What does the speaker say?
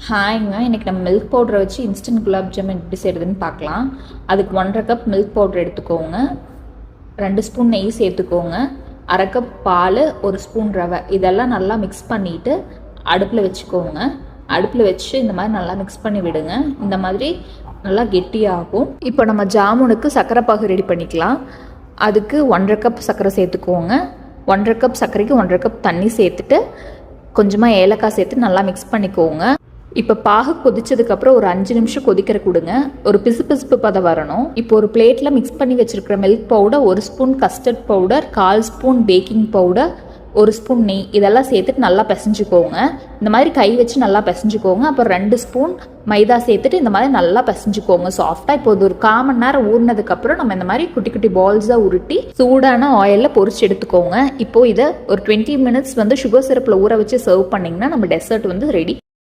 ஹாய்ங்க, இன்றைக்கி நம்ம மில்க் பவுடரை வச்சு இன்ஸ்டன்ட் குலாப் ஜாமுன் எப்படி செய்கிறதுன்னு பார்க்கலாம். அதுக்கு 1.5 கப் மில்க் பவுடர் எடுத்துக்கோங்க, 2 ஸ்பூன் நெய் சேர்த்துக்கோங்க, 1/2 கப் பால், 1 ஸ்பூன் ரவை, இதெல்லாம் நல்லா மிக்ஸ் பண்ணிவிட்டு அடுப்பில் வச்சுக்கோங்க. அடுப்பில் வச்சு இந்த மாதிரி நல்லா மிக்ஸ் பண்ணி விடுங்க. இந்த மாதிரி நல்லா கெட்டியாகும். இப்போ நம்ம ஜாமுனுக்கு சர்க்கரை பாகு ரெடி பண்ணிக்கலாம். அதுக்கு 1.5 கப் சர்க்கரை சேர்த்துக்கோங்க. 1.5 கப் சர்க்கரைக்கு 1.5 கப் தண்ணி சேர்த்துட்டு கொஞ்சமாக ஏலக்காய் சேர்த்து நல்லா மிக்ஸ் பண்ணிக்கோங்க. இப்போ பாகு கொதிச்சதுக்கப்புறம் ஒரு 5 நிமிஷம் கொதிக்கிற கொடுங்க. ஒரு பிசுபிசுப்பு பதம் வரணும். இப்போ ஒரு பிளேட்டில் மிக்ஸ் பண்ணி வச்சுருக்கிற milk powder, 1 spoon custard powder, 1/4 spoon baking powder, 1 spoon நெய், இதெல்லாம் சேர்த்துட்டு நல்லா பிசைஞ்சுக்கோங்க. இந்த மாதிரி கை வச்சு நல்லா பிசைஞ்சுக்கோங்க. அப்புறம் 2 ஸ்பூன் மைதா சேர்த்துட்டு இந்த மாதிரி நல்லா பிசைஞ்சுக்கோங்க சாஃப்டாக. இப்போ ஒரு 1/4 மணி நேரம் ஊறினதுக்கப்புறம் நம்ம இந்த மாதிரி குட்டி குட்டி பால்ஸாக உருட்டி சூடான ஆயிலில் பொரிச்சு எடுத்துக்கோங்க. இப்போ இதை ஒரு 20 மினிட்ஸ் சுகர் சிரப்பில் ஊற வச்சு சர்வ் பண்ணிங்கன்னா நம்ம டெசர்ட் ரெடி.